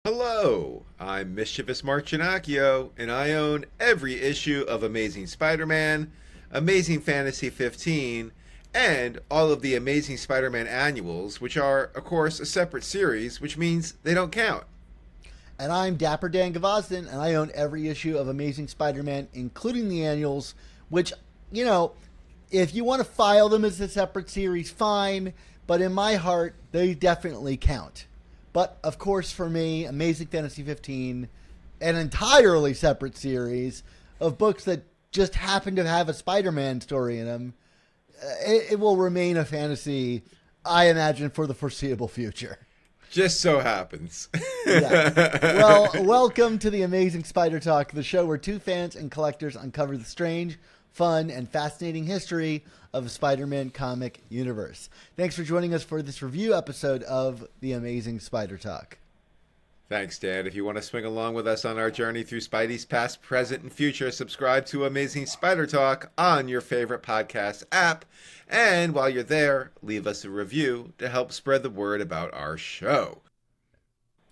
Hello, I'm Mischievous Marcinacchio, and I own every issue of Amazing Spider-Man, Amazing Fantasy 15, and all of the Amazing Spider-Man annuals, which are, of course, a separate series, which means they don't count. And I'm Dapper Dan Gavosden, and I own every issue of Amazing Spider-Man, including the annuals, which, if you want to file them as a separate series, fine, but in my heart, they definitely count. But, of course, for me, Amazing Fantasy 15, an entirely separate series of books that just happen to have a Spider-Man story in them, it will remain a fantasy, I imagine, for the foreseeable future. Just so happens. Yeah. Well, welcome to the Amazing Spider Talk, the show where two fans and collectors uncover the strange, fun, and fascinating history of the Spider-Man comic universe. Thanks for joining us for this review episode of the Amazing Spider Talk. Thanks, Dan. If you want to swing along with us on our journey through Spidey's past, present, and future, subscribe to Amazing Spider Talk on your favorite podcast app. And while you're there, leave us a review to help spread the word about our show.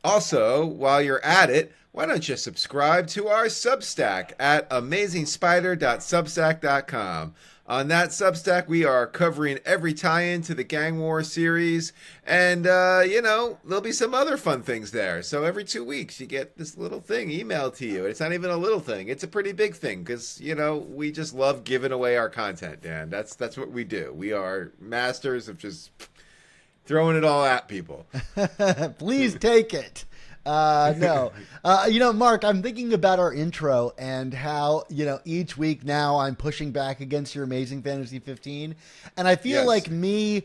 Also, while you're at it, why don't you subscribe to our Substack at amazingspider.substack.com. On that Substack, we are covering every tie-in to the Gang War series, and, there'll be some other fun things there. So every 2 weeks, you get this little thing emailed to you. It's not even a little thing. It's a pretty big thing, because, we just love giving away our content, Dan. That's what we do. We are masters of just throwing it all at people. Please take it. No. Mark, I'm thinking about our intro and how, each week now I'm pushing back against your Amazing Fantasy 15. And I feel like me,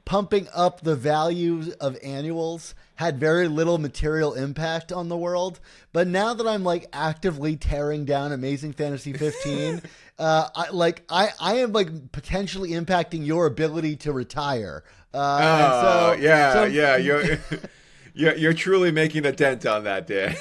pumping up the values of annuals had very little material impact on the world. But now that I'm, actively tearing down Amazing Fantasy 15, I am, potentially impacting your ability to retire. You're truly making a dent on that, Dan.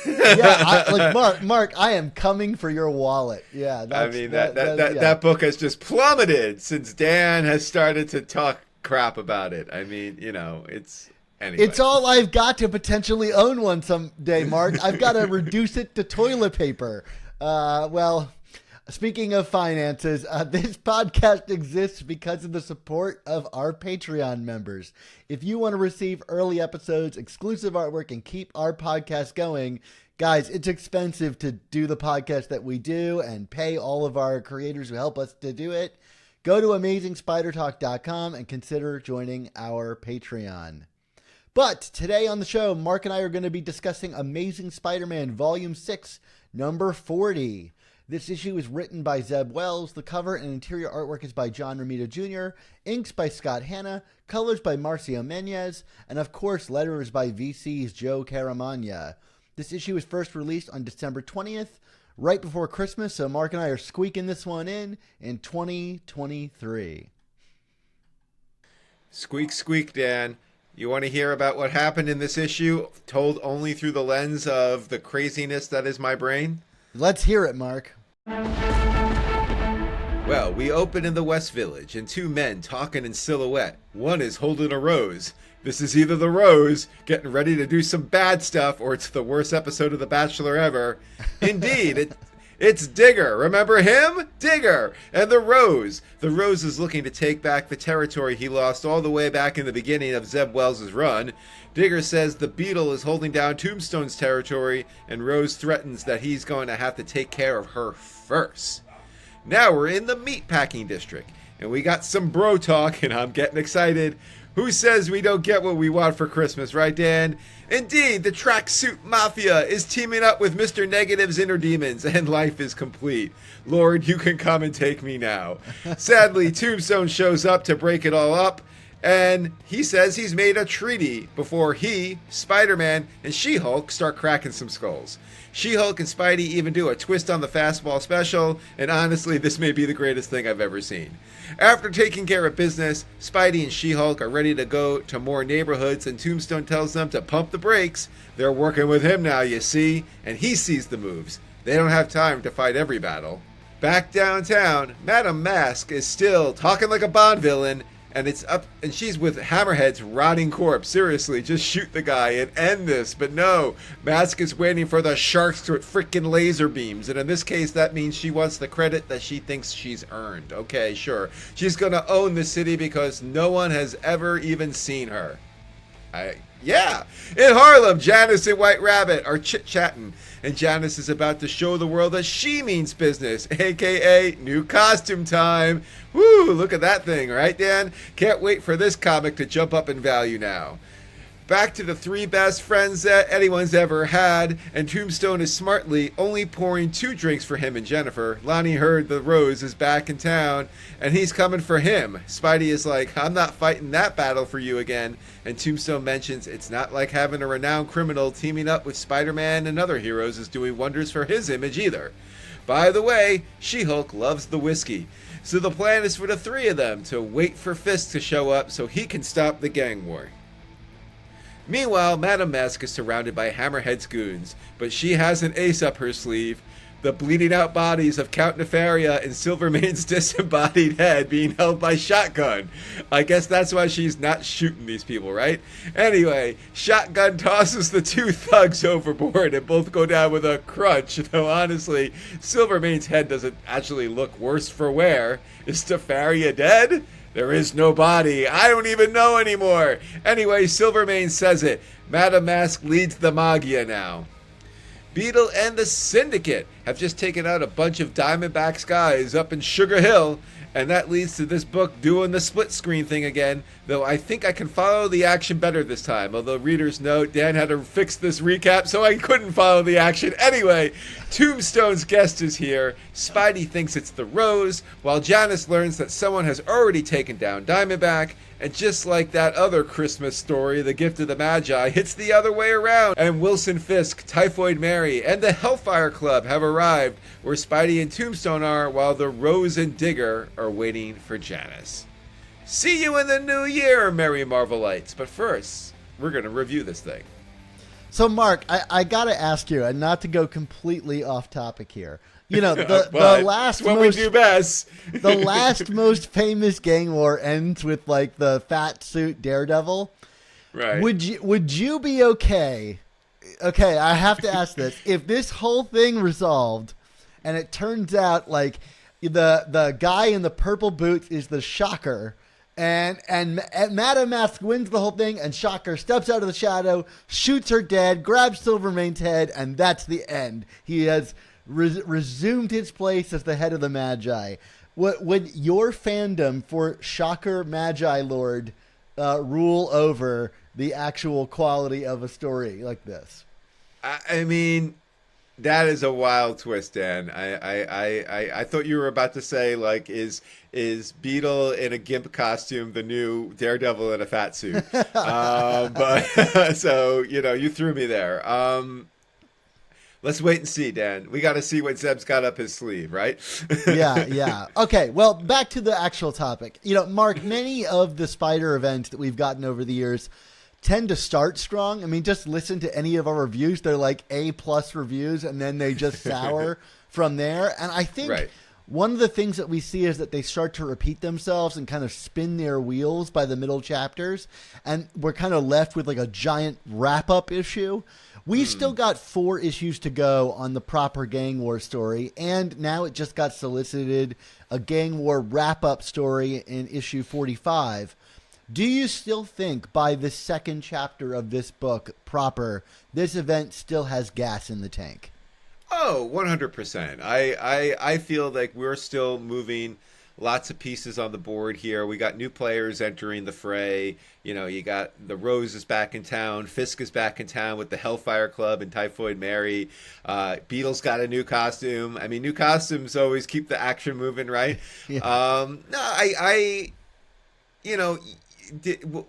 Mark, I am coming for your wallet. Yeah, that book has just plummeted since Dan has started to talk crap about it. It's anyway. It's all I've got to potentially own one someday, Mark. I've got to reduce it to toilet paper. Speaking of finances, this podcast exists because of the support of our Patreon members. If you want to receive early episodes, exclusive artwork, and keep our podcast going, guys, it's expensive to do the podcast that we do and pay all of our creators who help us to do it. Go to amazingspidertalk.com and consider joining our Patreon. But today on the show, Mark and I are going to be discussing Amazing Spider-Man Volume 6, Number 40. This issue is written by Zeb Wells. The cover and interior artwork is by John Romita Jr., inks by Scott Hanna, colors by Marcio Menyz, and of course letters by VC's Joe Caramanga. This issue was first released on December 20th, right before Christmas, so Mark and I are squeaking this one in 2023. Squeak, squeak, Dan. You want to hear about what happened in this issue, told only through the lens of the craziness that is my brain? Let's hear it, Mark. Well, we open in the West Village, and two men talking in silhouette. One is holding a rose. This is either the Rose getting ready to do some bad stuff, or it's the worst episode of The Bachelor ever. Indeed, it's Digger. Remember him? Digger! And the Rose. The Rose is looking to take back the territory he lost all the way back in the beginning of Zeb Wells' run. Digger says the Beetle is holding down Tombstone's territory, and Rose threatens that he's going to have to take care of her first. Now we're in the meatpacking district, and we got some bro talk, and I'm getting excited. Who says we don't get what we want for Christmas, right, Dan? Indeed, the Tracksuit Mafia is teaming up with Mr. Negative's inner demons, and life is complete. Lord, you can come and take me now. Sadly, Tombstone shows up to break it all up, and he says he's made a treaty before he, Spider-Man, and She-Hulk start cracking some skulls. She-Hulk and Spidey even do a twist on the Fastball special, and honestly, this may be the greatest thing I've ever seen. After taking care of business, Spidey and She-Hulk are ready to go to more neighborhoods, and Tombstone tells them to pump the brakes. They're working with him now, you see, and he sees the moves. They don't have time to fight every battle. Back downtown, Madame Mask is still talking like a Bond villain, and it's up, and she's with Hammerhead's rotting corpse. Seriously, just shoot the guy and end this. But no, Mask is waiting for the sharks to freaking laser beams, and in this case, that means she wants the credit that she thinks she's earned. Okay, sure, she's gonna own the city because no one has ever even seen her. Yeah, in Harlem, Janice and White Rabbit are chit-chatting, and Janice is about to show the world that she means business, aka new costume time. Woo, look at that thing, right, Dan? Can't wait for this comic to jump up in value now. Back to the three best friends that anyone's ever had, and Tombstone is smartly only pouring 2 drinks for him and Jennifer. Lonnie heard the Rose is back in town, and he's coming for him. Spidey is like, I'm not fighting that battle for you again, and Tombstone mentions it's not like having a renowned criminal teaming up with Spider-Man and other heroes is doing wonders for his image either. By the way, She-Hulk loves the whiskey, so the plan is for the 3 of them to wait for Fisk to show up so he can stop the gang war. Meanwhile, Madame Mask is surrounded by Hammerhead's goons, but she has an ace up her sleeve. The bleeding out bodies of Count Nefaria and Silvermane's disembodied head being held by Shotgun. I guess that's why she's not shooting these people, right? Anyway, Shotgun tosses the 2 thugs overboard and both go down with a crunch, though honestly, Silvermane's head doesn't actually look worse for wear. Is Nefaria dead? There is no body. I don't even know anymore. Anyway, Silvermane says it. Madame Mask leads the Magia now. Beetle and the Syndicate have just taken out a bunch of Diamondback's guys up in Sugar Hill, and that leads to this book doing the split screen thing again, though I think I can follow the action better this time, although readers know Dan had to fix this recap so I couldn't follow the action. Anyway, Tombstone's guest is here. Spidey thinks it's the Rose, while Janice learns that someone has already taken down Diamondback, and just like that other Christmas story, The Gift of the Magi hits the other way around, and Wilson Fisk, Typhoid Mary, and the Hellfire Club have arrived where Spidey and Tombstone are, while the Rose and Digger are waiting for Janice. See you in the new year, Merry Marvelites. But first, we're going to review this thing. So, Mark, I got to ask you, and not to go completely off topic here. You know, the last what most, we do best. The last most famous gang war ends with like the fat suit Daredevil. Right. Would you be okay? Okay, I have to ask this. If this whole thing resolved and it turns out like the guy in the purple boots is the Shocker, and Madame Mask wins the whole thing, and Shocker steps out of the shadow, shoots her dead, grabs Silvermane's head, and that's the end. He has resumed his place as the head of the Magi. Would your fandom for Shocker Magi Lord rule over the actual quality of a story like this? I mean, that is a wild twist, Dan. I thought you were about to say, like, is Beetle in a gimp costume the new Daredevil in a fat suit? But so, you know, you threw me there. Let's wait and see, Dan. We got to see what Zeb's got up his sleeve, right? Yeah. Okay, well, back to the actual topic. You know, Mark, many of the Spider events that we've gotten over the years tend to start strong. I mean, just listen to any of our reviews. They're like A+ reviews, and then they just sour from there. And I think one of the things that we see is that they start to repeat themselves and kind of spin their wheels by the middle chapters. And we're kind of left with like a giant wrap-up issue. We've still got 4 issues to go on the proper gang war story, and now it just got solicited a gang war wrap-up story in issue 45. Do you still think by the second chapter of this book proper, this event still has gas in the tank? Oh, 100%. I feel like we're still moving lots of pieces on the board here. We got new players entering the fray. You know, you got the Rose is back in town. Fisk is back in town with the Hellfire Club and Typhoid Mary. Beetle's got a new costume. I mean, new costumes always keep the action moving, right? Yeah.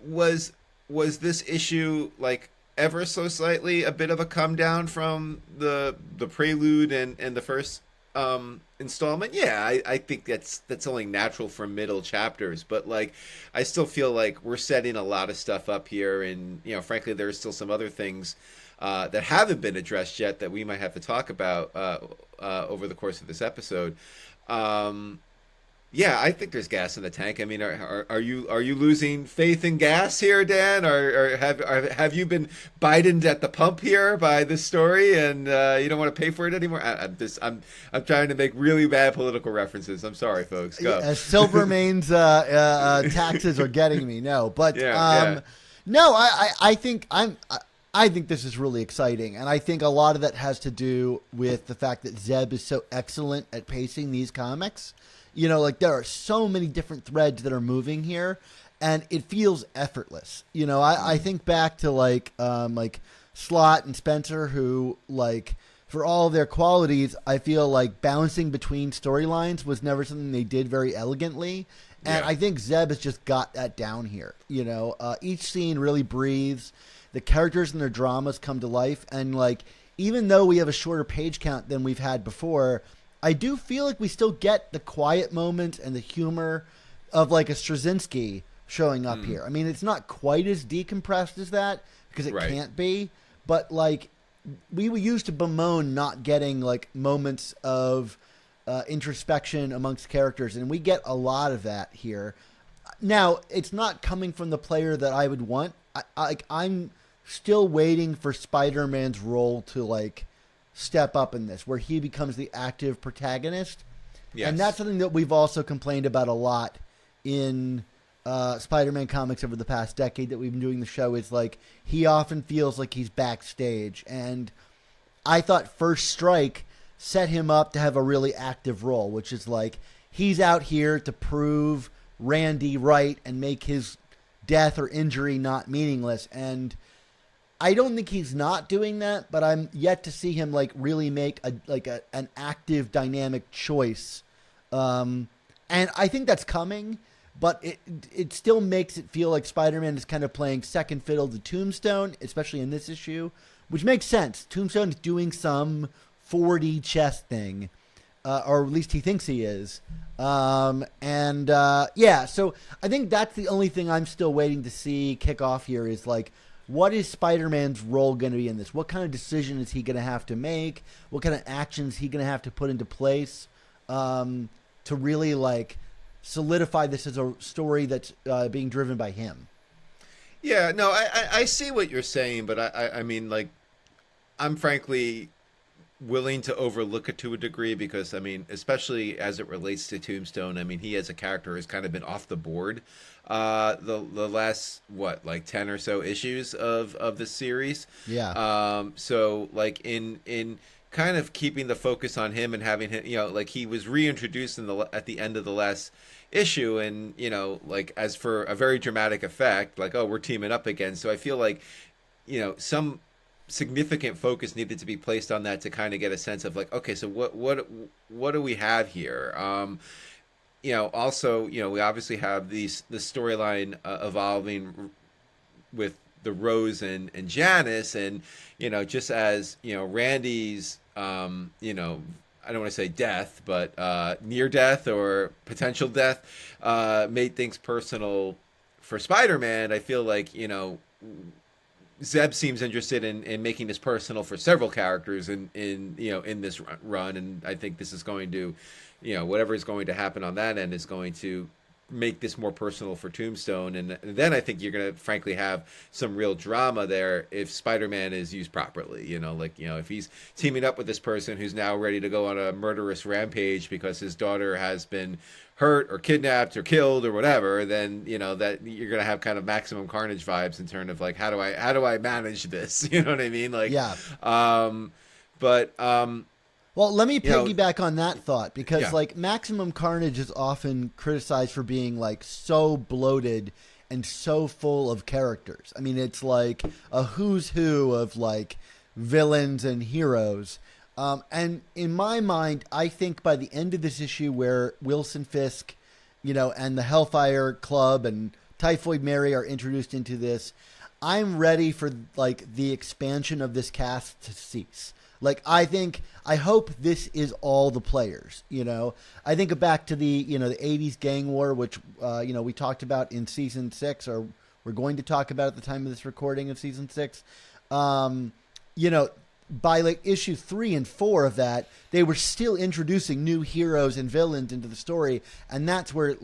Was this issue like ever so slightly a bit of a come down from the prelude and the first installment? Yeah, I think that's only natural for middle chapters, but like I still feel like we're setting a lot of stuff up here, and you know, frankly, there's still some other things that haven't been addressed yet that we might have to talk about over the course of this episode. Yeah, I think there's gas in the tank. I mean, are you losing faith in gas here, Dan, or have you been Bidened at the pump here by this story, and you don't want to pay for it anymore? I'm trying to make really bad political references. I'm sorry, folks. Go. Silvermane's taxes are getting me. No, but Yeah. no, I think I think this is really exciting, and I think a lot of that has to do with the fact that Zeb is so excellent at pacing these comics. You know, like there are so many different threads that are moving here, and it feels effortless. You know, I think back to like Slott and Spencer, who like for all of their qualities, I feel like bouncing between storylines was never something they did very elegantly. And I think Zeb has just got that down here. You know, each scene really breathes. The characters and their dramas come to life, and like even though we have a shorter page count than we've had before, I do feel like we still get the quiet moments and the humor of like a Straczynski showing up here. I mean, it's not quite as decompressed as that because it can't be, but like we used to bemoan not getting like moments of introspection amongst characters, and we get a lot of that here. Now, it's not coming from the player that I would want. I'm still waiting for Spider-Man's role to like step up in this, where he becomes the active protagonist. Yes. And that's something that we've also complained about a lot in Spider-Man comics over the past decade that we've been doing the show, is like he often feels like he's backstage. And I thought First Strike set him up to have a really active role, which is like he's out here to prove Randy right and make his death or injury not meaningless. And I don't think he's not doing that, but I'm yet to see him like really make an active, dynamic choice. And I think that's coming, but it still makes it feel like Spider-Man is kind of playing second fiddle to Tombstone, especially in this issue, which makes sense. Tombstone is doing some 4D chess thing, or at least he thinks he is. So I think that's the only thing I'm still waiting to see kick off here is like, what is Spider-Man's role going to be in this? What kind of decision is he going to have to make? What kind of actions is he going to have to put into place to really like solidify this as a story that's being driven by him? Yeah, no, I see what you're saying, but I mean, like, I'm frankly willing to overlook it to a degree because, I mean, especially as it relates to Tombstone, I mean, he as a character has kind of been off the board the last, what, like 10 or so issues of this series. Yeah. So, like, in kind of keeping the focus on him and having him, you know, like he was reintroduced at the end of the last issue, and, you know, like as for a very dramatic effect, like, oh, we're teaming up again. So I feel like, you know, some significant focus needed to be placed on that to kind of get a sense of like, okay, so what do we have here? You know, also, you know, we obviously have the storyline evolving with the Rose and Janice, and, you know, just as, you know, Randy's you know, I don't want to say death, but near death or potential death made things personal for Spider-Man. I feel like, you know, Zeb seems interested in making this personal for several characters in you know, in this run, and I think this is going to, you know, whatever is going to happen on that end is going to make this more personal for Tombstone, and then I think you're going to frankly have some real drama there if Spider-Man is used properly. You know, like, you know, if he's teaming up with this person who's now ready to go on a murderous rampage because his daughter has been hurt or kidnapped or killed or whatever, then, you know, that you're going to have kind of Maximum Carnage vibes in terms of like, how do I manage this? You know what I mean? Like, yeah. Well, let me piggyback on that thought, because like Maximum Carnage is often criticized for being like so bloated and so full of characters. I mean, it's like a who's who of like villains and heroes. And in my mind, I think by the end of this issue where Wilson Fisk, you know, and the Hellfire Club and Typhoid Mary are introduced into this, I'm ready for like the expansion of this cast to cease. Like, I hope this is all the players, you know. I think back to the, you know, the 80s gang war, which, you know, we talked about in season 6, or we're going to talk about at the time of this recording of season 6. You know, by like issue 3 and 4 of that, they were still introducing new heroes and villains into the story, and that's where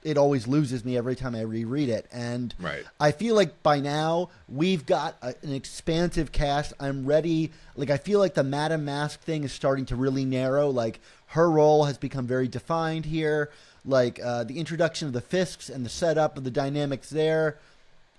it always loses me every time I reread it. And Right. I feel like by now we've got an expansive cast. I'm ready. Like, I feel like the Madame Mask thing is starting to really narrow. Like, her role has become very defined here. Like, the introduction of the Fisks and the setup of the dynamics there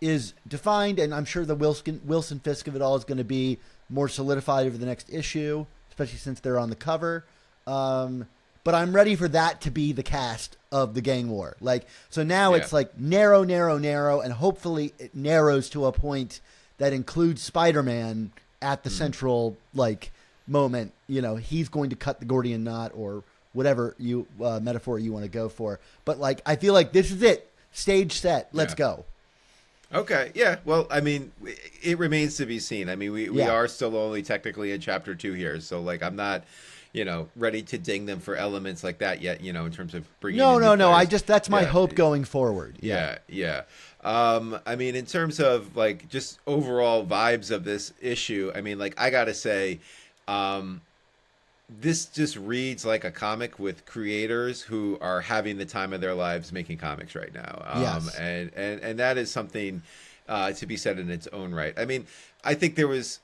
is defined, and I'm sure the Wilson Fisk of it all is going to be more solidified over the next issue, especially since they're on the cover. But I'm ready for that to be the cast of the Gang War. Like, so now it's like narrow, and hopefully it narrows to a point that includes Spider-Man at the central, like, moment. You know, he's going to cut the Gordian knot or whatever you metaphor you want to go for. But, like, I feel like this is it. Stage set. Let's go. Okay, yeah. Well, I mean, it remains to be seen. I mean, we are still only technically in chapter 2 here, so like I'm not, ready to ding them for elements like that yet. In terms of bringing. No. That's my hope going forward. Yeah. I mean, in terms of like just overall vibes of this issue, I mean, like I gotta say, this just reads like a comic with creators who are having the time of their lives making comics right now. Yes. And that is something to be said in its own right. I mean, I think there was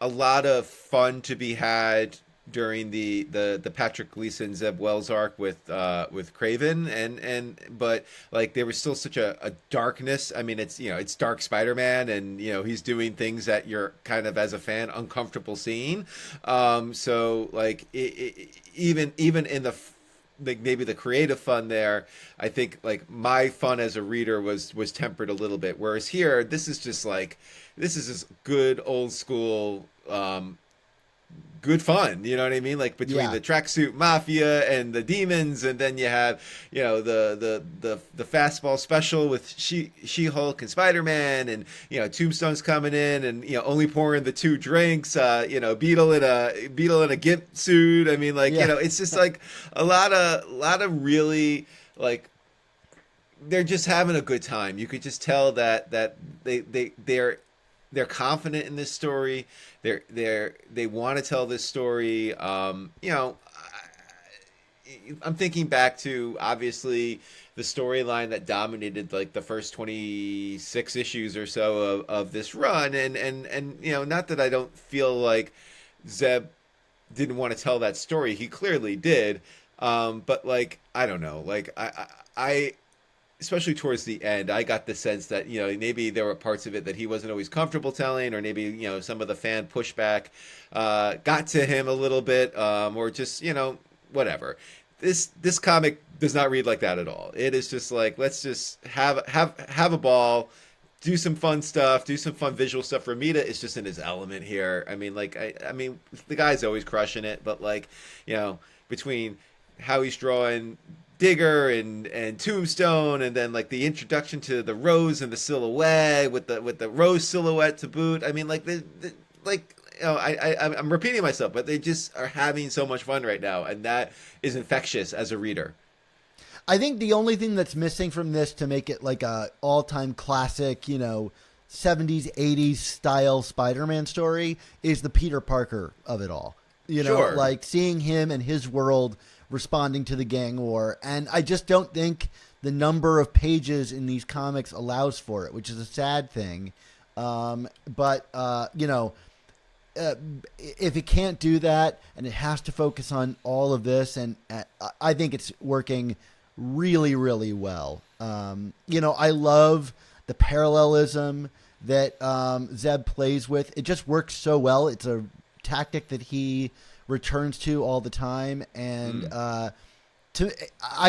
a lot of fun to be had during the Patrick Gleason Zeb Wells arc with Kraven but like there was still such a darkness. I mean, it's dark Spider-Man, and he's doing things that you're kind of as a fan uncomfortable seeing. So like even in the maybe the creative fun there, I think like my fun as a reader was tempered a little bit, whereas here this is just good old school good fun, you know what I mean? Like between the tracksuit mafia and the demons, and then you have the Fastball special with She-Hulk and Spider-Man, and Tombstone's coming in and only pouring the 2 drinks, Beetle in a gimp suit. I mean, like it's just like a lot of really like they're just having a good time. You could just tell that they're confident in this story. They want to tell this story. I'm thinking back to obviously the storyline that dominated like the first 26 issues or so of this run, and not that I don't feel like Zeb didn't want to tell that story. He clearly did. But like I don't know, like I especially towards the end, I got the sense that, maybe there were parts of it that he wasn't always comfortable telling, or maybe, some of the fan pushback got to him a little bit, or just, whatever. This comic does not read like that at all. It is just like, let's just have a ball, do some fun stuff, do some fun visual stuff. Romita is just in his element here. I mean, like, I mean, the guy's always crushing it, but like, between how he's drawing Digger and Tombstone, and then like the introduction to the Rose and the silhouette with the Rose silhouette to boot. I mean, like I'm repeating myself, but they just are having so much fun right now, and that is infectious as a reader. I think the only thing that's missing from this to make it like a all-time classic, 70s, 80s style Spider-Man story is the Peter Parker of it all. Sure. Like seeing him and his world responding to the gang war. And I just don't think the number of pages in these comics allows for it, which is a sad thing. But if it can't do that and it has to focus on all of this, and I think it's working really, really well. I love the parallelism that Zeb plays with. It just works so well. It's a tactic that he returns to all the time, and I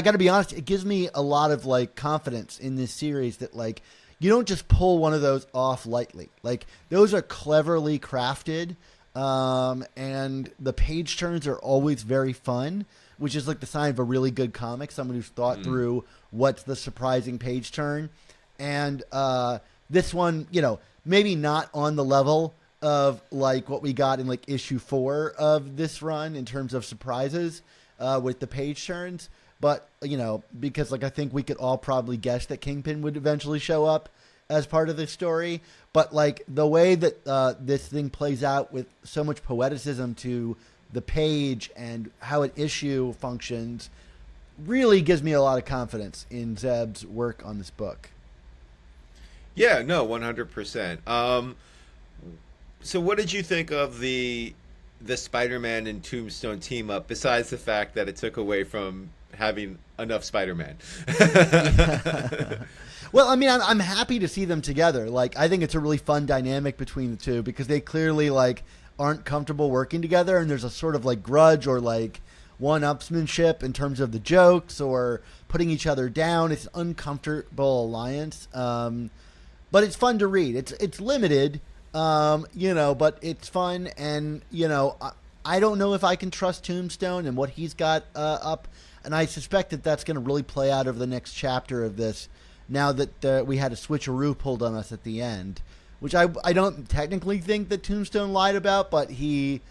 gotta be honest, it gives me a lot of like confidence in this series that like you don't just pull one of those off lightly. Like those are cleverly crafted, and the page turns are always very fun, which is like the sign of a really good comic, someone who's thought through what's the surprising page turn. And this one, maybe not on the level of like what we got in like issue 4 of this run in terms of surprises with the page turns, but because like I think we could all probably guess that Kingpin would eventually show up. as part of the story. But like the way that this thing plays out with so much poeticism to the page and how an issue functions really gives me a lot of confidence in Zeb's work on this book. Yeah, no, 100%. So what did you think of the Spider-Man and Tombstone team up, besides the fact that it took away from having enough Spider-Man? Well, I mean, I'm happy to see them together. Like, I think it's a really fun dynamic between the two because they clearly like aren't comfortable working together, and there's a sort of like grudge or like one-upsmanship in terms of the jokes or putting each other down. It's an uncomfortable alliance, but it's fun to read. It's limited, but it's fun, and I don't know if I can trust Tombstone and what he's got up, and I suspect that that's going to really play out over the next chapter of this. Now that we had a switcheroo pulled on us at the end, which I don't technically think that Tombstone lied about, but he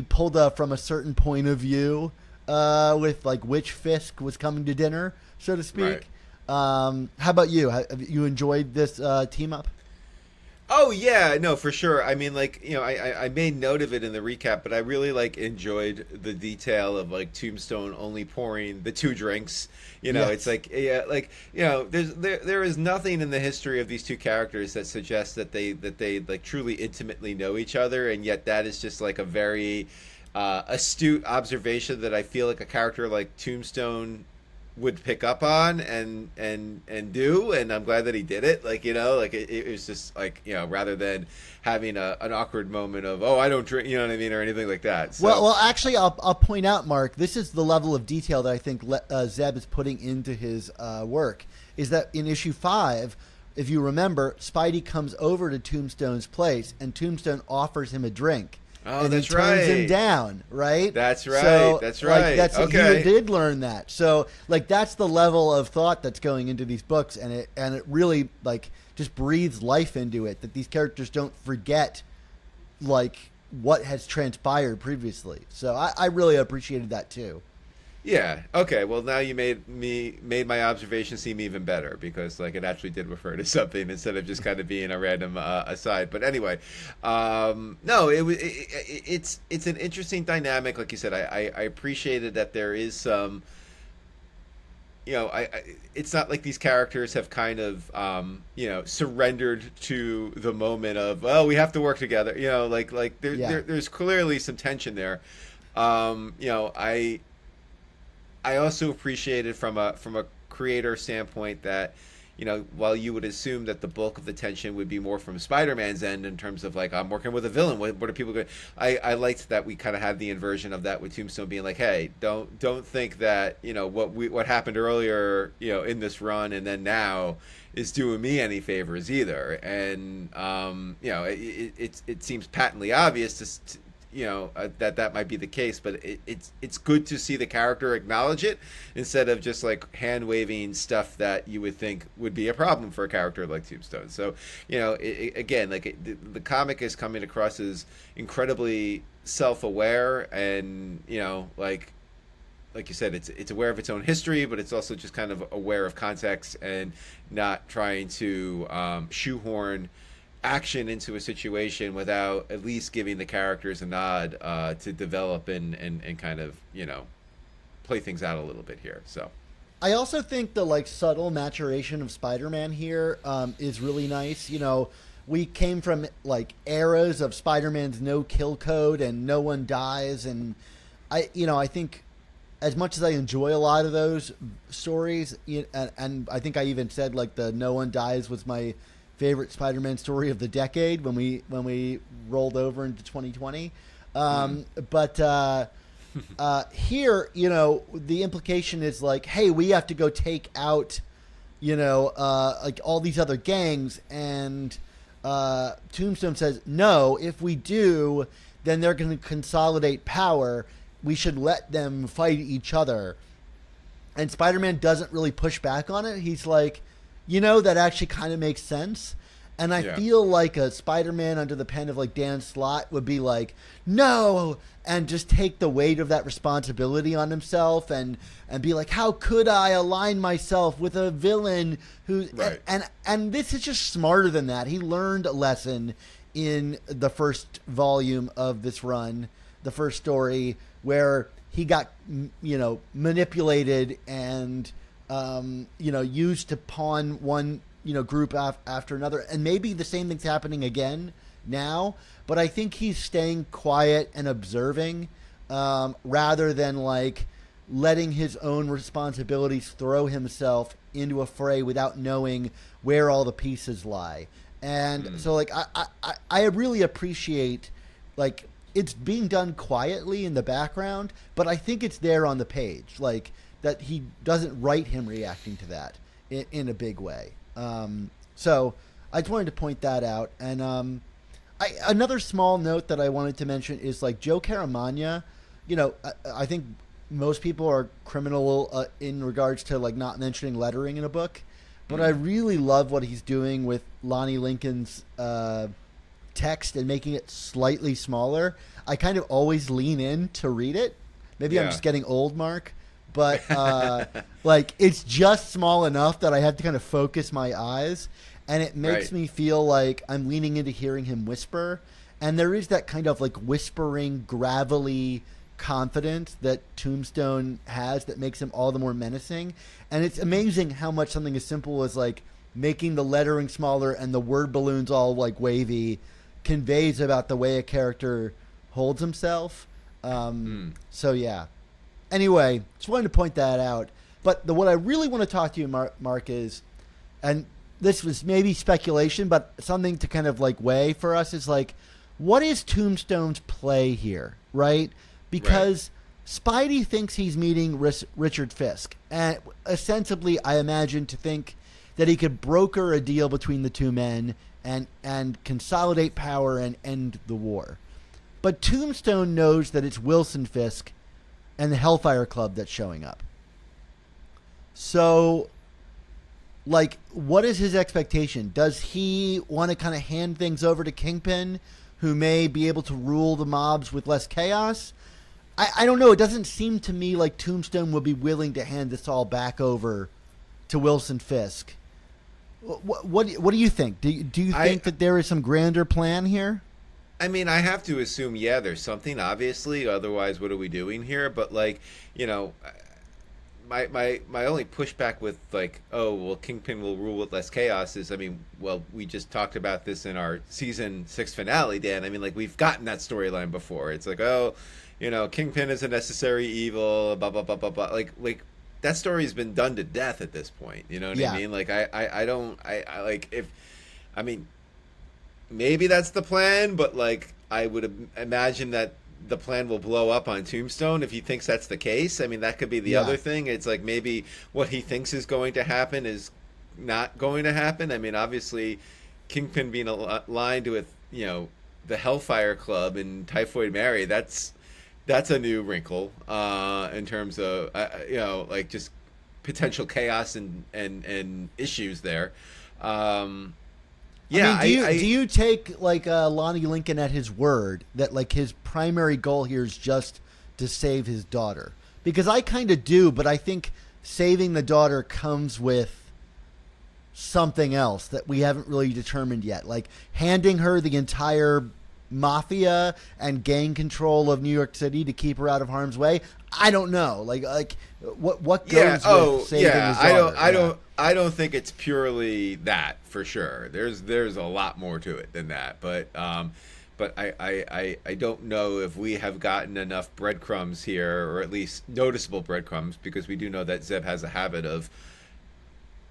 pulled from a certain point of view with like which Fisk was coming to dinner, so to speak. Right. How about you? Have you enjoyed this team up? Oh yeah, no, for sure. I mean, like, I made note of it in the recap, but I really like enjoyed the detail of like Tombstone only pouring the 2 drinks. Yes. It's like, yeah, like, there is nothing in the history of these two characters that suggests that they like truly intimately know each other, and yet that is just like a very astute observation that I feel like a character like Tombstone would pick up on and do, and I'm glad that he did it. Like, it was just like, rather than having an awkward moment of, oh, I don't drink, what I mean, or anything like that. So. Well, actually, I'll point out, Mark, this is the level of detail that I think Zeb is putting into his work, is that in issue 5, if you remember, Spidey comes over to Tombstone's place and Tombstone offers him a drink. Oh, and that's he turns right. him down, right? That's right. So, that's right. Like, okay. He did learn that. So, like, that's the level of thought that's going into these books, and it really like just breathes life into it. That these characters don't forget, like, what has transpired previously. So, I really appreciated that too. Yeah. Okay. Well, now you made my observation seem even better, because like it actually did refer to something instead of just kind of being a random aside. But anyway, no, it's an interesting dynamic. Like you said, I appreciated that there is some. It's not like these characters have kind of surrendered to the moment of, well, we have to work together. There's clearly some tension there. I also appreciated from a creator standpoint that, while you would assume that the bulk of the tension would be more from Spider-Man's end in terms of like, I'm working with a villain, what are people going? I liked that we kind of had the inversion of that with Tombstone being like, hey, don't think that what happened earlier in this run and then now is doing me any favors either, and it seems patently obvious to that might be the case, but it's good to see the character acknowledge it instead of just like hand waving stuff that you would think would be a problem for a character like Tombstone. So the comic is coming across as incredibly self-aware, and like you said, it's aware of its own history, but it's also just kind of aware of context and not trying to shoehorn action into a situation without at least giving the characters a nod to develop and kind of play things out a little bit here. So I also think the like subtle maturation of Spider-Man here is really nice. We came from like eras of Spider-Man's no kill code and no one dies, and I think as much as I enjoy a lot of those stories, and I think I even said like the no one dies was my favorite Spider-Man story of the decade when we rolled over into 2020. But here, the implication is like, hey, we have to go take out, like all these other gangs, and Tombstone says, no, if we do, then they're going to consolidate power. We should let them fight each other. And Spider-Man doesn't really push back on it. He's like, that actually kind of makes sense. And I Yeah. feel like a Spider-Man under the pen of like Dan Slott would be like, no, and just take the weight of that responsibility on himself and be like, how could I align myself with a villain who Right. and this is just smarter than that. He learned a lesson in the first volume of this run, the first story, where he got manipulated and used to pawn one group after another, and maybe the same thing's happening again now, but I think he's staying quiet and observing rather than like letting his own responsibilities throw himself into a fray without knowing where all the pieces lie. And so like I really appreciate like it's being done quietly in the background, but I think it's there on the page, like that he doesn't write him reacting to that in a big way. So I just wanted to point that out. And another small note that I wanted to mention is like Joe Caramagna. I think most people are criminal in regards to like not mentioning lettering in a book, but I really love what he's doing with Lonnie Lincoln's text and making it slightly smaller. I kind of always lean in to read it. Maybe I'm just getting old, Mark. But like it's just small enough that I have to kind of focus my eyes, and it makes me feel like I'm leaning into hearing him whisper. And there is that kind of like whispering, gravelly confidence that Tombstone has that makes him all the more menacing. And it's amazing how much something as simple as like making the lettering smaller and the word balloons all like wavy conveys about the way a character holds himself. So yeah. Anyway, just wanted to point that out. But what I really want to talk to you, Mark, is, and this was maybe speculation, but something to kind of like weigh for us is like, what is Tombstone's play here, right? Because Spidey thinks he's meeting Richard Fisk, and ostensibly, I imagine, to think that he could broker a deal between the two men and consolidate power and end the war. But Tombstone knows that it's Wilson Fisk and the Hellfire Club that's showing up. So, like, what is his expectation? Does he want to kind of hand things over to Kingpin, who may be able to rule the mobs with less chaos? I don't know. It doesn't seem to me like Tombstone would be willing to hand this all back over to Wilson Fisk. What do you think? Do you think that there is some grander plan here? I mean, I have to assume, there's something, obviously. Otherwise, what are we doing here? But, like, my only pushback with, like, oh, well, Kingpin will rule with less chaos is, I mean, well, we just talked about this in our season 6 finale, Dan. I mean, like, we've gotten that storyline before. It's like, oh, Kingpin is a necessary evil, blah, blah, blah, blah, blah. Like that story's been done to death at this point. You know what I mean? Like, I mean, maybe that's the plan, but like I would imagine that the plan will blow up on Tombstone if he thinks that's the case. I mean, that could be the other thing. It's like maybe what he thinks is going to happen is not going to happen. I mean, obviously, Kingpin being aligned with the Hellfire Club and Typhoid Mary, that's a new wrinkle in terms of like just potential chaos and issues there. Yeah, do you take like Lonnie Lincoln at his word that like his primary goal here is just to save his daughter? Because I kind of do, but I think saving the daughter comes with something else that we haven't really determined yet, like handing her the entire mafia and gang control of New York City to keep her out of harm's way. I don't know, like what goes with saving his daughter? I don't think it's purely that, for sure. There's a lot more to it than that, but I don't know if we have gotten enough breadcrumbs here, or at least noticeable breadcrumbs, because we do know that Zeb has a habit of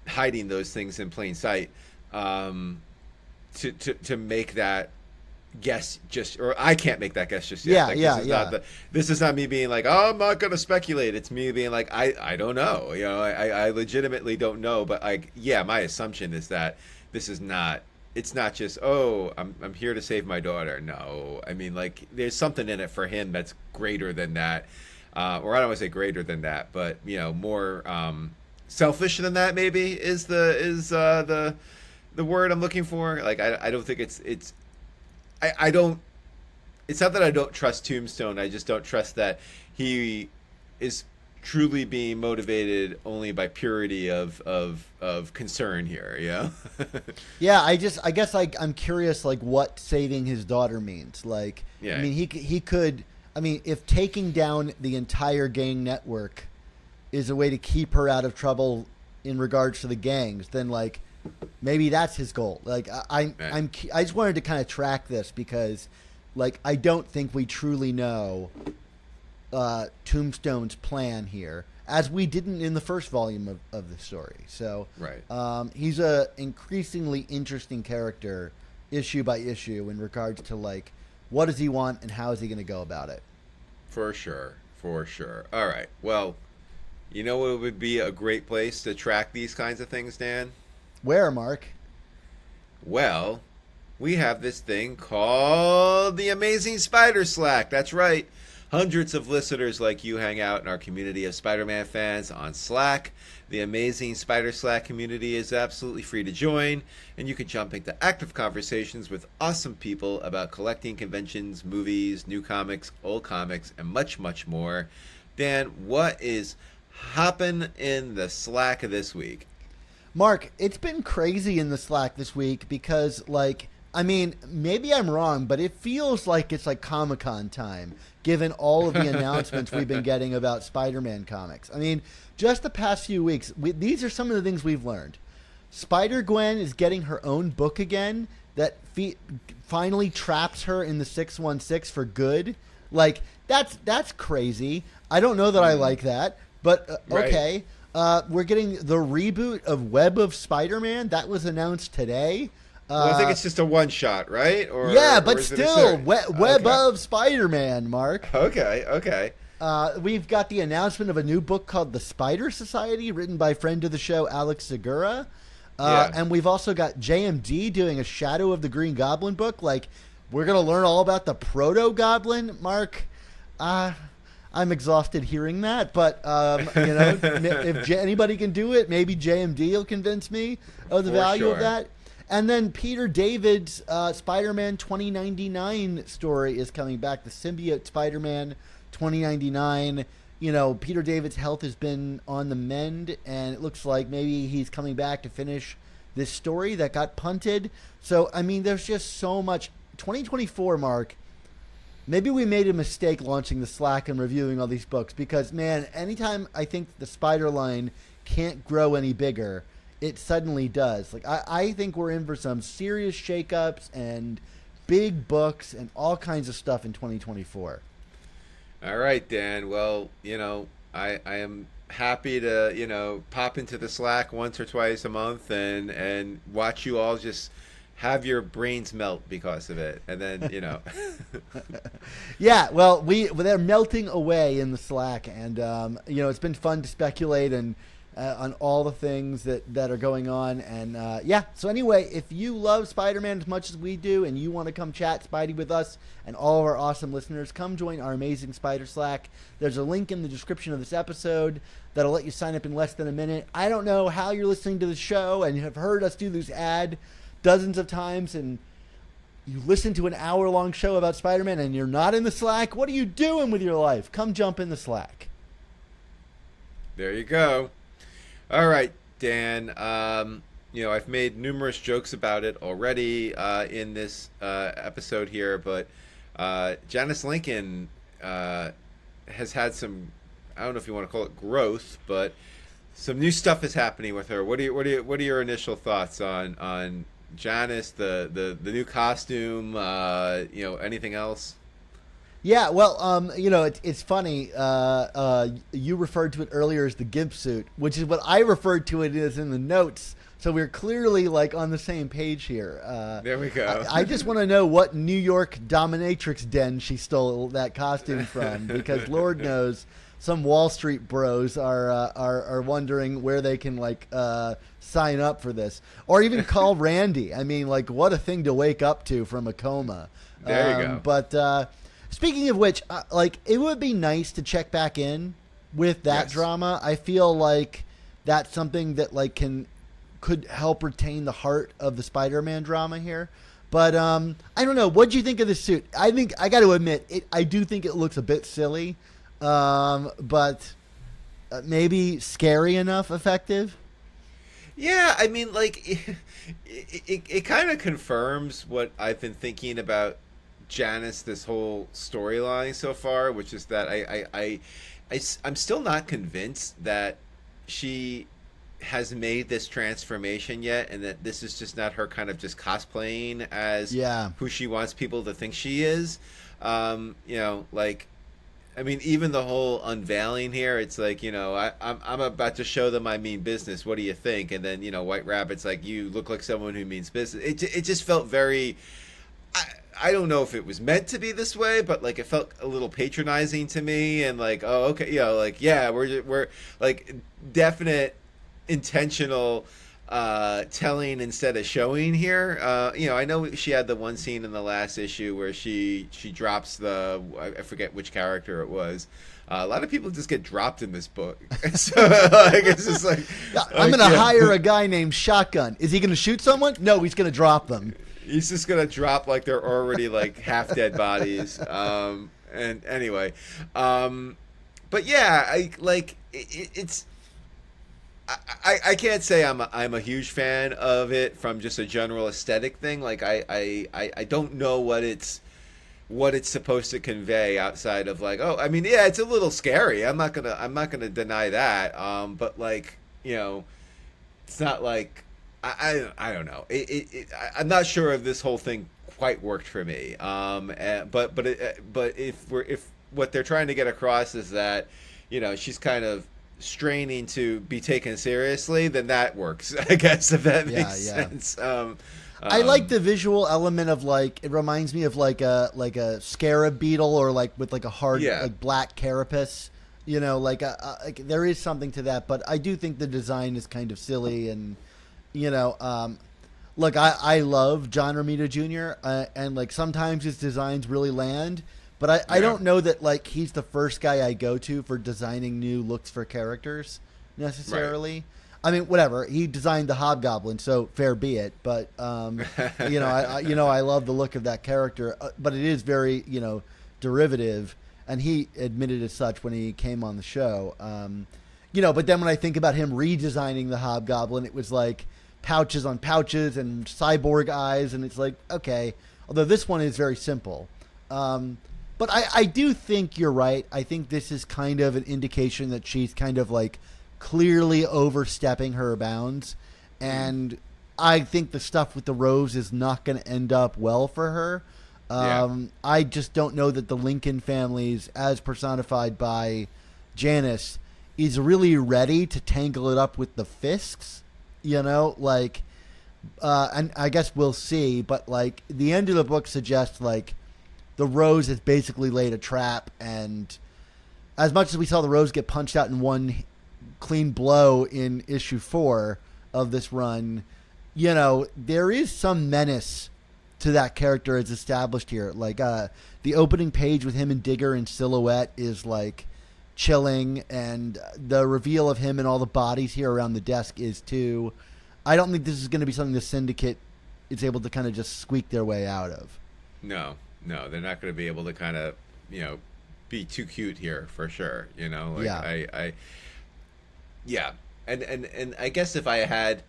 hiding those things in plain sight, to make that guess or I can't make that guess just yet. This is not me being like, oh, I'm not going to speculate. It's me being like, I don't know. I legitimately don't know. But my assumption is that it's not just, oh, I'm here to save my daughter. No, I mean, like, there's something in it for him that's greater than that. Or I don't want to say greater than that, but more selfish than that maybe is the the word I'm looking for. Like I don't think I don't. It's not that I don't trust Tombstone. I just don't trust that he is truly being motivated only by purity of concern here. Yeah. Yeah, I guess like I'm curious like what saving his daughter means. Like, Yeah. I mean, he could. I mean, if taking down the entire gang network is a way to keep her out of trouble in regards to the gangs, then like maybe that's his goal. Like I just wanted to kind of track this because like I don't think we truly know Tombstone's plan here, as we didn't in the first volume of the story. So Right. He's a increasingly interesting character issue by issue in regards to like what does he want and how is he going to go about it. For sure. For sure. All right. Well, you know what would be a great place to track these kinds of things, Dan? Where, Mark? Well, we have this thing called the Amazing Spider Slack. That's right. Hundreds of listeners like you hang out in our community of Spider-Man fans on Slack. The Amazing Spider Slack community is absolutely free to join, and you can jump into active conversations with awesome people about collecting, conventions, movies, new comics, old comics, and much, much more. Dan, what is hopping in the Slack this week? Mark, it's been crazy in the Slack this week because, like, I mean, maybe I'm wrong, but it feels like it's like Comic-Con time, given all of the announcements we've been getting about Spider-Man comics. I mean, just the past few weeks, these are some of the things we've learned. Spider-Gwen is getting her own book again that finally traps her in the 616 for good. Like, that's crazy. I don't know that I like that, but okay. Right. We're getting the reboot of Web of Spider-Man. That was announced today. Well, I think it's just a one-shot, right? Or, yeah, but or is it a still, series? Web Okay. of Spider-Man, Mark. Okay. We've got the announcement of a new book called The Spider Society, written by friend of the show, Alex Segura. Yeah. And we've also got JMD doing a Shadow of the Green Goblin book. Like, we're going to learn all about the Proto-Goblin, Mark. I'm exhausted hearing that, but, you know, if anybody can do it, maybe JMD will convince me of the For value sure. of that. And then Peter David's Spider-Man 2099 story is coming back. The Symbiote Spider-Man 2099. You know, Peter David's health has been on the mend, and it looks like maybe he's coming back to finish this story that got punted. So, I mean, there's just so much. 2024, Mark, maybe we made a mistake launching the Slack and reviewing all these books because, man, anytime I think the Spider line can't grow any bigger, it suddenly does. Like I think we're in for some serious shakeups and big books and all kinds of stuff in 2024. All right, Dan. Well, you know, I am happy to, you know, pop into the Slack once or twice a month and watch you all just have your brains melt because of it. And then, you know. Yeah, well, they're melting away in the Slack, and you know, it's been fun to speculate and on all the things that are going on. And yeah, so anyway, if you love Spider-Man as much as we do and you want to come chat Spidey with us and all of our awesome listeners, come join our Amazing Spider Slack. There's a link in the description of this episode that'll let you sign up in less than a minute. I don't know how you're listening to the show and have heard us do this ad dozens of times and you listen to an hour-long show about Spider-Man and you're not in the Slack. What are you doing with your life? Come jump in the Slack. There you go. All right, Dan. You know, I've made numerous jokes about it already in this episode here, but Janice Lincoln has had some, I don't know if you want to call it growth, but some new stuff is happening with her. What are your initial thoughts on Janice, the new costume, you know, anything else? Yeah, well, you know, it's funny. You referred to it earlier as the gimp suit, which is what I referred to it as in the notes. So we're clearly like on the same page here. There we go. I just want to know what New York dominatrix den she stole that costume from, because Lord knows some Wall Street bros are wondering where they can like sign up for this, or even call Randy. I mean, like, what a thing to wake up to from a coma. There you go. But speaking of which, like, it would be nice to check back in with that Yes. drama. I feel like that's something that like can could help retain the heart of the Spider-Man drama here. But I don't know. What do you think of the suit? I think I got to admit, I do think it looks a bit silly, but maybe scary enough effective. Yeah, I mean, like, it kind of confirms what I've been thinking about Janice this whole storyline so far, which is that I'm still not convinced that she has made this transformation yet, and that this is just not her kind of just cosplaying as who she wants people to think she is. Like, I mean, even the whole unveiling here, it's like, I'm about to show them I mean business. What do you think? And then, White Rabbit's like, you look like someone who means business. It just felt very... I don't know if it was meant to be this way, but like it felt a little patronizing to me, and like, oh, okay, we're like definite intentional telling instead of showing here. I know she had the one scene in the last issue where she drops I forget which character it was. A lot of people just get dropped in this book. So like, it's just like, I'm going to hire a guy named Shotgun. Is he going to shoot someone? No, he's going to drop them. He's just gonna drop like they're already like half dead bodies. And anyway, but yeah, it's. I can't say I'm a huge fan of it from just a general aesthetic thing. Like I don't know what it's supposed to convey outside of like, oh, I mean, yeah, it's a little scary. I'm not gonna deny that. But like, it's not like. I don't know. I'm not sure if this whole thing quite worked for me. But if what they're trying to get across is that, she's kind of straining to be taken seriously, then that works. I guess, if that makes sense. I like the visual element of like, it reminds me of like a scarab beetle, or like with like a hard like black carapace. Like there is something to that, but I do think the design is kind of silly. And look, I love John Romita Jr. And like sometimes his designs really land, but I don't know that like he's the first guy I go to for designing new looks for characters necessarily. Right. I mean, whatever, he designed the Hobgoblin, so fair be it. But I love the look of that character, but it is very derivative, and he admitted as such when he came on the show. But then when I think about him redesigning the Hobgoblin, it was like pouches on pouches and cyborg eyes, and it's like, okay, although this one is very simple. But I do think you're right. I think this is kind of an indication that she's kind of like clearly overstepping her bounds, and I think the stuff with the rose is not going to end up well for her. I just don't know that the Lincoln families, as personified by Janice, is really ready to tangle it up with the Fisks, and I guess we'll see, but like the end of the book suggests like the Rose has basically laid a trap, and as much as we saw the Rose get punched out in one clean blow in issue 4 of this run, there is some menace to that character as established here. Like the opening page with him and Digger in silhouette is like chilling, and the reveal of him and all the bodies here around the desk is too. I don't think this is going to be something the Syndicate is able to kind of just squeak their way out of. No, they're not going to be able to kind of, be too cute here for sure. And I guess if I had,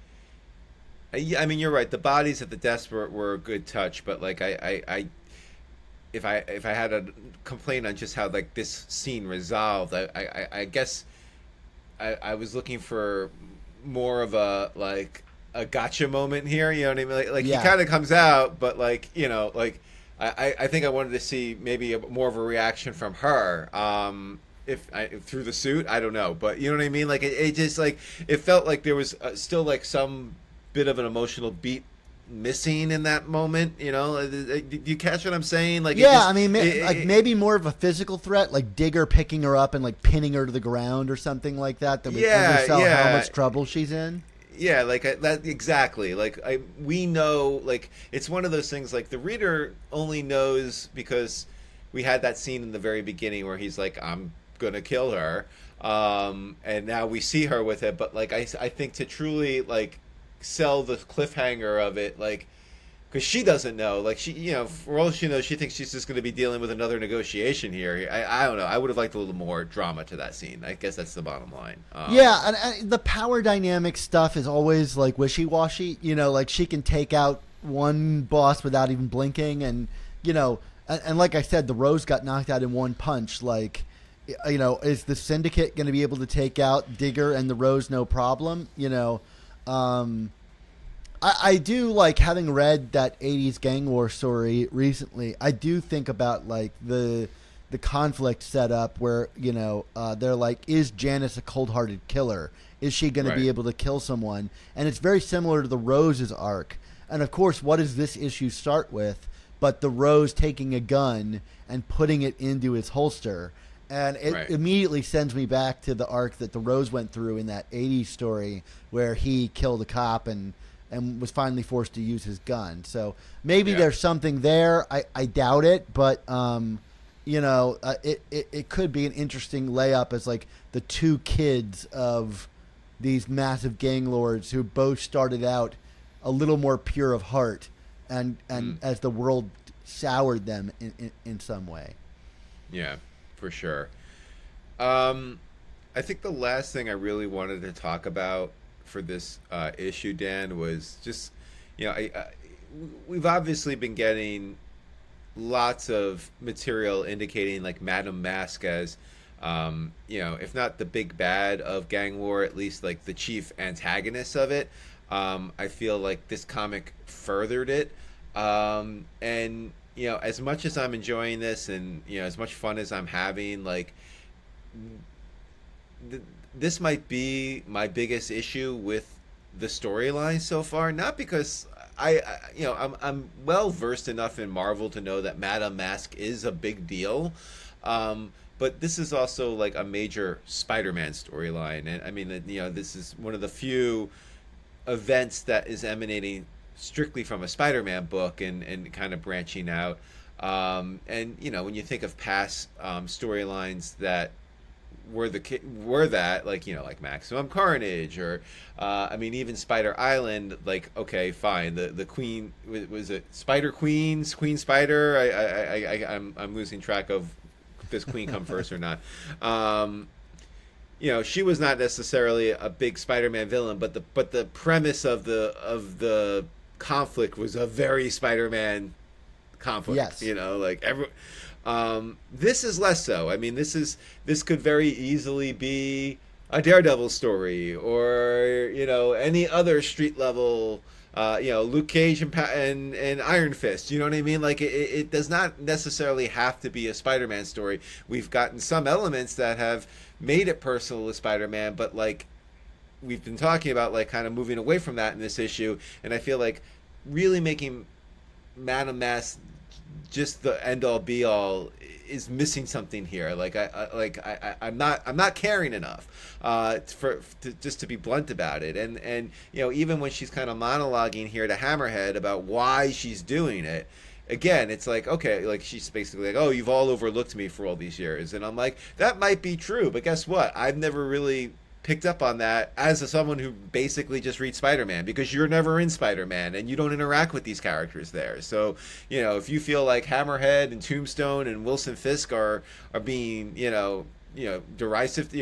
I mean, you're right. The bodies at the desk were a good touch, but like if I had a complaint on just how like this scene resolved, I guess I was looking for more of a gotcha moment here. You know what I mean? Like he kind of comes out, but like I think I wanted to see maybe more of a reaction from her. If through the suit, I don't know, but you know what I mean. Like it just like it felt like there was still like some bit of an emotional beat missing in that moment. Do you catch what I'm saying? Like maybe more of a physical threat, like Digger picking her up and like pinning her to the ground or something like that. That would undersell how much trouble she's in. Yeah, like that exactly. Like we know, like it's one of those things. Like the reader only knows because we had that scene in the very beginning where he's like, "I'm gonna kill her," and now we see her with it. But like I think to truly like sell the cliffhanger of it, like, because she doesn't know. Like, she, for all she knows, she thinks she's just going to be dealing with another negotiation here. I don't know. I would have liked a little more drama to that scene. I guess that's the bottom line. Yeah, and the power dynamic stuff is always like wishy-washy. Like she can take out one boss without even blinking, and and like I said, the Rose got knocked out in one punch. Like, is the Syndicate going to be able to take out Digger and the Rose no problem? I do like, having read that 80s gang war story recently, I do think about like the conflict set up where, they're like, is Janice a cold-hearted killer? Is she going to be able to kill someone? And it's very similar to the Rose's arc. And of course, what does this issue start with but the Rose taking a gun and putting it into his holster? And it immediately sends me back to the arc that the Rose went through in that 80s story where he killed a cop and was finally forced to use his gun. So maybe there's something there. I doubt it, but it could be an interesting layup as like the two kids of these massive gang lords who both started out a little more pure of heart, and as the world soured them in some way. Yeah, for sure. I think the last thing I really wanted to talk about for this issue, Dan, was just, we've obviously been getting lots of material indicating like Madame Mask as, if not the big bad of gang war, at least like the chief antagonist of it. I feel like this comic furthered it. And, as much as I'm enjoying this and, as much fun as I'm having, like, this might be my biggest issue with the storyline so far. Not because I'm well versed enough in Marvel to know that Madame Mask is a big deal, but this is also like a major Spider-Man storyline, and I mean, this is one of the few events that is emanating strictly from a Spider-Man book and kind of branching out. And when you think of past storylines that were that, like, like Maximum Carnage, or even Spider Island, like, okay, fine, the Queen, was it Spider Queen Spider? I'm losing track of, does Queen come first or not? She was not necessarily a big Spider-Man villain, but the premise of the conflict was a very Spider-Man conflict. Yes. This is less so. I mean, this could very easily be a Daredevil story, or any other street level, Luke Cage and Iron Fist. You know what I mean? Like, it does not necessarily have to be a Spider-Man story. We've gotten some elements that have made it personal with Spider-Man, but like we've been talking about, like, kind of moving away from that in this issue, and I feel like really making Madame Mask just the end all be all is missing something here. Like I'm not caring enough just to be blunt about it. And even when she's kind of monologuing here to Hammerhead about why she's doing it, again, it's like, okay, like, she's basically like, oh, you've all overlooked me for all these years, and I'm like, that might be true, but guess what? I've never really picked up on that as someone who basically just reads Spider-Man, because you're never in Spider-Man and you don't interact with these characters there. So, if you feel like Hammerhead and Tombstone and Wilson Fisk are being, derisive,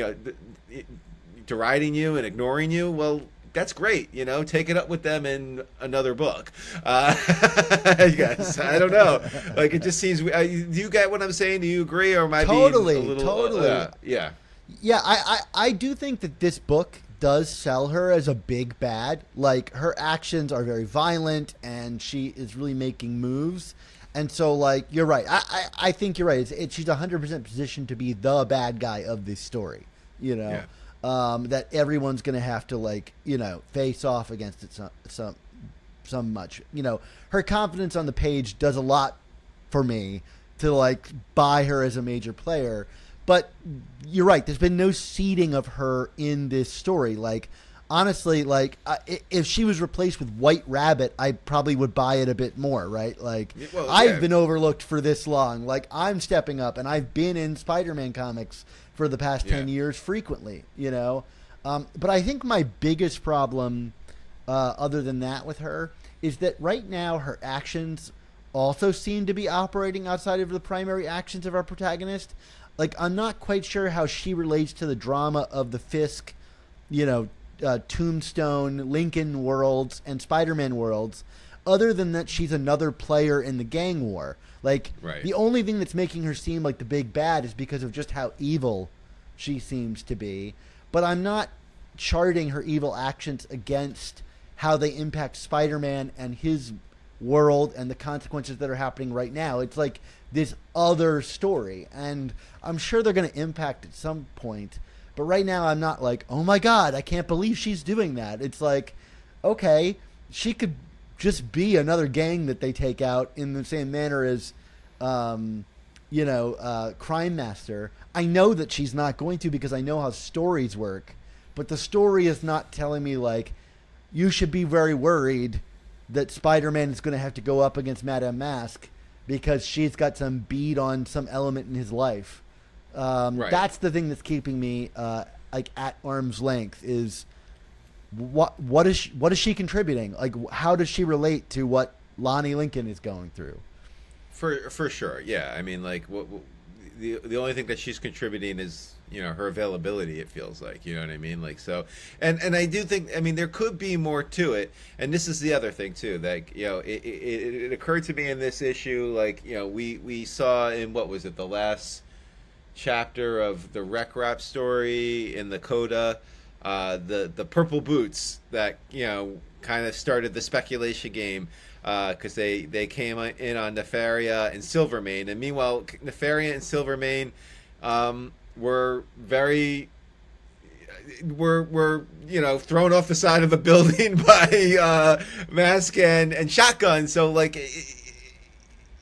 deriding you and ignoring you, well, that's great. Take it up with them in another book. I guess. I don't know. Like, it just seems, do you get what I'm saying? Do you agree, or am I being a little... Totally. Yeah. Yeah, I do think that this book does sell her as a big bad. Like, her actions are very violent, and she is really making moves. And so, like, you're right. I think you're right. She's 100% positioned to be the bad guy of this story, Yeah. That everyone's going to have to, like, face off against it some much. Her confidence on the page does a lot for me to, like, buy her as a major player. But you're right. There's been no seeding of her in this story. Like, honestly, like, if she was replaced with White Rabbit, I probably would buy it a bit more, right? Like, I've been overlooked for this long. Like, I'm stepping up, and I've been in Spider-Man comics for the past 10 years frequently, But I think my biggest problem other than that with her, is that right now her actions also seem to be operating outside of the primary actions of our protagonist. Like, I'm not quite sure how she relates to the drama of the Fisk, Tombstone, Lincoln worlds, and Spider-Man worlds, other than that she's another player in the gang war. Like, the only thing that's making her seem like the big bad is because of just how evil she seems to be. But I'm not charting her evil actions against how they impact Spider-Man and his world and the consequences that are happening right now. It's like this other story, and I'm sure they're going to impact at some point. But right now I'm not like, oh my God, I can't believe she's doing that. It's like, okay, she could just be another gang that they take out in the same manner as, Crime Master. I know that she's not going to, because I know how stories work. But the story is not telling me, like, you should be very worried that Spider-Man is going to have to go up against Madame Mask because she's got some bead on some element in his life. That's the thing that's keeping me at arm's length. Is what is she contributing? Like, how does she relate to what Lonnie Lincoln is going through? For sure, yeah. I mean, like, the only thing that she's contributing is, her availability, it feels like, you know what I mean? Like, so, and I do think, I mean, there could be more to it. And this is the other thing too, like, it occurred to me in this issue, like, we saw in, what was it, the last chapter of the Rec Rap story in the Coda, the purple boots that, kind of started the speculation game, because they came in on Nefaria and Silvermane, and meanwhile Nefaria and Silvermane were thrown off the side of a building by Mask and Shotgun. So, like,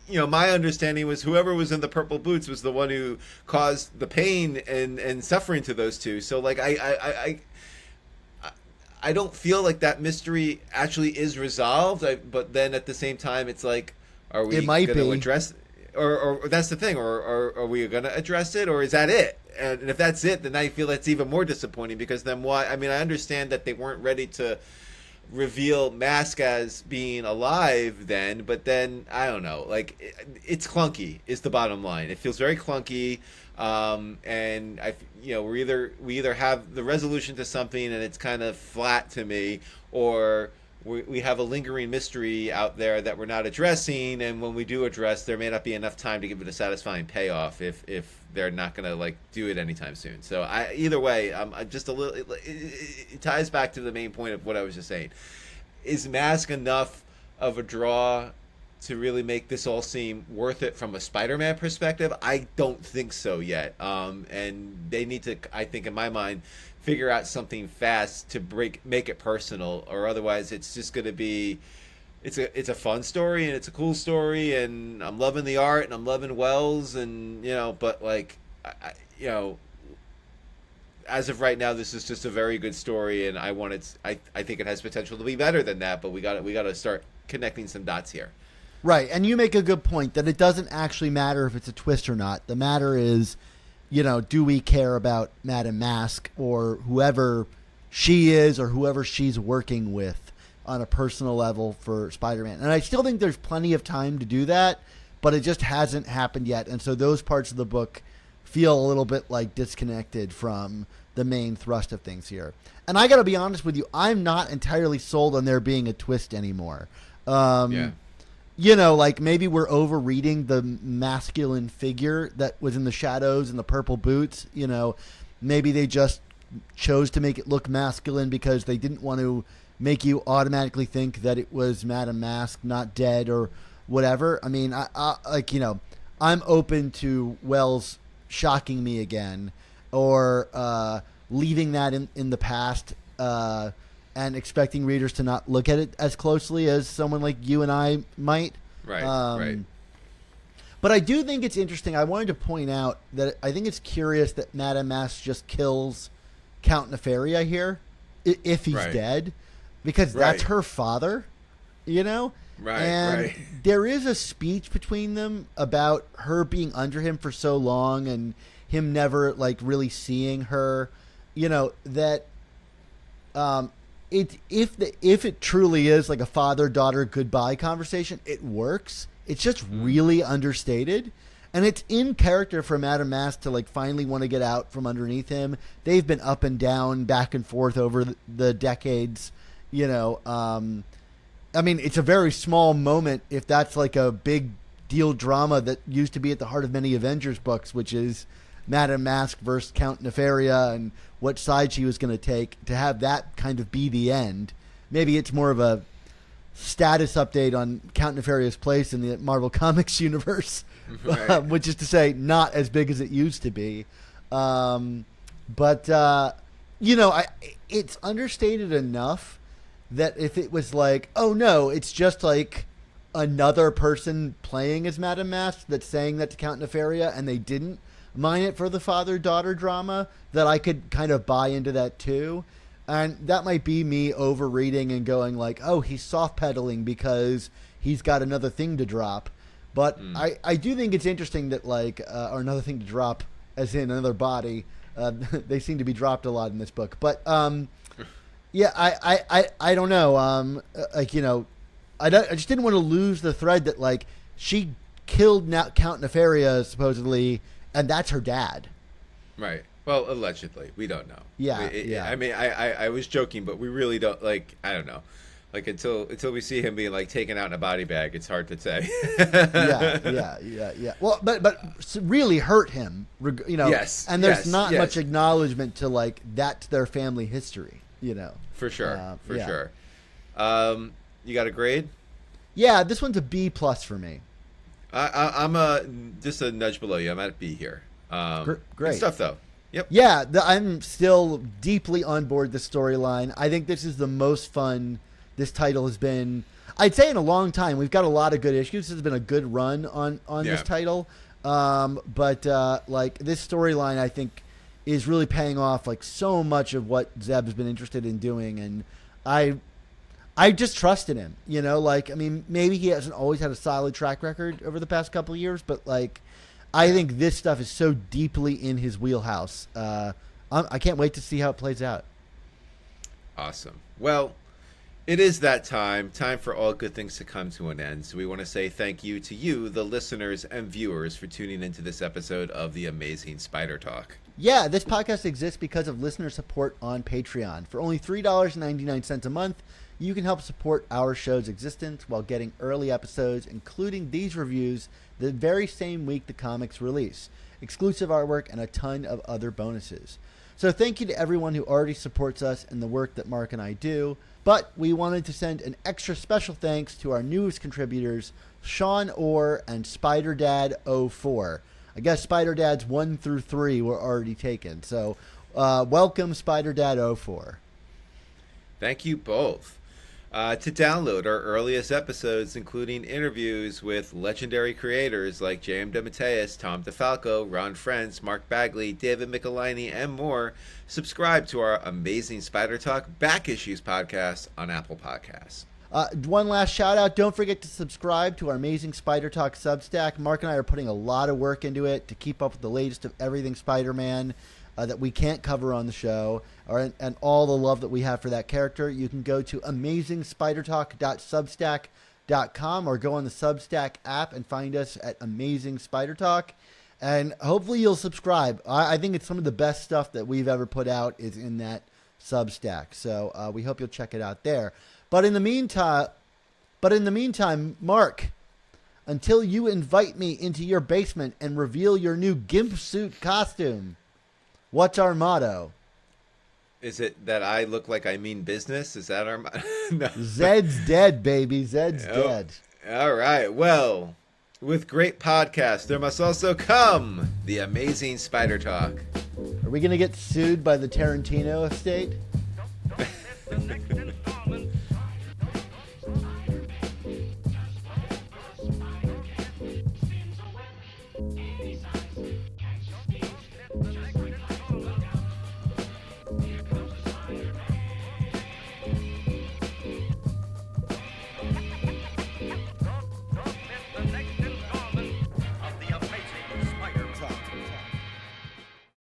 my understanding was whoever was in the purple boots was the one who caused the pain and suffering to those two. So, like, I don't feel like that mystery actually is resolved. But then at the same time, it's like, are we going to address, or that's the thing, or are we going to address it, or is that it? And if that's it, then I feel that's even more disappointing, because then why? I mean, I understand that they weren't ready to reveal Mask as being alive then, but then I don't know. Like, it's clunky is the bottom line. It feels very clunky, and we either have the resolution to something and it's kind of flat to me, or we have a lingering mystery out there that we're not addressing, and when we do address, there may not be enough time to give it a satisfying payoff if they're not going to, like, do it anytime soon. So either way, I'm just a little. It ties back to the main point of what I was just saying. Is Mask enough of a draw to really make this all seem worth it from a Spider-Man perspective? I don't think so yet. And they need to, I think, in my mind, figure out something fast to make it personal, or otherwise it's just going to be, it's a fun story and it's a cool story, and I'm loving the art and I'm loving Wells, and but, like, as of right now, this is just a very good story, and I think it has potential to be better than that, but we got to start connecting some dots here. Right, and you make a good point that it doesn't actually matter if it's a twist or not. The matter is, do we care about Madame Mask or whoever she is or whoever she's working with on a personal level for Spider-Man? And I still think there's plenty of time to do that, but it just hasn't happened yet. And so those parts of the book feel a little bit like disconnected from the main thrust of things here. And I got to be honest with you, I'm not entirely sold on there being a twist anymore. Yeah. Like, maybe we're overreading the masculine figure that was in the shadows and the purple boots. Maybe they just chose to make it look masculine because they didn't want to make you automatically think that it was Madame Mask not dead or whatever. I mean, I'm open to Wells shocking me again, or leaving that in the past, and expecting readers to not look at it as closely as someone like you and I might. Right, right. But I do think it's interesting. I wanted to point out that I think it's curious that Madame Mask just kills Count Nefaria here, if he's dead, because that's her father, Right, and there is a speech between them about her being under him for so long and him never, like, really seeing her, that if it truly is like a father-daughter goodbye conversation, it works. It's just really understated. And it's in character for Madame Masque to like finally want to get out from underneath him. They've been up and down, back and forth over the decades. You know, I mean, it's a very small moment if that's like a big deal drama that used to be at the heart of many Avengers books, which is Madame Masque versus Count Nefaria and what side she was going to take. To have that kind of be the end, maybe it's more of a status update on Count Nefaria's place in the Marvel Comics universe, right. Which is to say, not as big as it used to be. But you know, it's understated enough that if it was like, oh no, it's just like another person playing as Madame Masque that's saying that to Count Nefaria, and they didn't mine it for the father-daughter drama, that I could kind of buy into that too. And that might be me overreading and going like, oh, he's soft pedaling because he's got another thing to drop. But I do think it's interesting that like, or another thing to drop as in another body. They seem to be dropped a lot in this book. But yeah, I don't know. Like, you know, I just didn't want to lose the thread that like she killed Count Nefaria supposedly, and that's her dad. Right. Well, allegedly, we don't know. Yeah, yeah. I mean, I was joking, but we really don't, like, I don't know. Like, until we see him being, like, taken out in a body bag, it's hard to say. Yeah. Well, but really hurt him, you know. Yes. And there's not much acknowledgement to, like, that's their family history, you know. For sure. Sure. You got a grade? Yeah, this one's a B+ for me. I'm just a nudge below you. I'm at B here. Great. Good stuff, though. Yep. Yeah, I'm still deeply on board the storyline. I think this is the most fun this title has been, I'd say, in a long time. We've got a lot of good issues. This has been a good run on this title. But like this storyline, I think, is really paying off like so much of what Zeb has been interested in doing. And I just trusted him, you know, like, I mean, maybe he hasn't always had a solid track record over the past couple of years, but like, I think this stuff is so deeply in his wheelhouse. I can't wait to see how it plays out. Awesome. Well, it is that time for all good things to come to an end. So we want to say thank you to you, the listeners and viewers, for tuning into this episode of The Amazing Spider Talk. Yeah, this podcast exists because of listener support on Patreon. For only $3.99 a month, you can help support our show's existence while getting early episodes, including these reviews, the very same week the comics release, exclusive artwork, and a ton of other bonuses. So thank you to everyone who already supports us and the work that Mark and I do, but we wanted to send an extra special thanks to our newest contributors, Sean Orr and SpiderDad04. I guess SpiderDads 1 through 3 were already taken, so welcome SpiderDad04. Thank you both. To download our earliest episodes, including interviews with legendary creators like J.M. DeMatteis, Tom DeFalco, Ron Frenz, Mark Bagley, David Michelini, and more, subscribe to our Amazing Spider Talk Back Issues podcast on Apple Podcasts. One last shout out. Don't forget to subscribe to our Amazing Spider Talk Substack. Mark and I are putting a lot of work into it to keep up with the latest of everything Spider-Man that we can't cover on the show, and all the love that we have for that character. You can go to amazingspidertalk.substack.com or go on the Substack app and find us at Amazing Spider Talk. And hopefully you'll subscribe. I think it's some of the best stuff that we've ever put out is in that Substack. So we hope you'll check it out there. But in the meantime, Mark, until you invite me into your basement and reveal your new gimp suit costume, what's our motto? Is it that I look like I mean business? Is that our motto? No. Zed's dead, baby. Zed's dead. All right. Well, with great podcasts, there must also come the Amazing Spider Talk. Are we going to get sued by the Tarantino estate?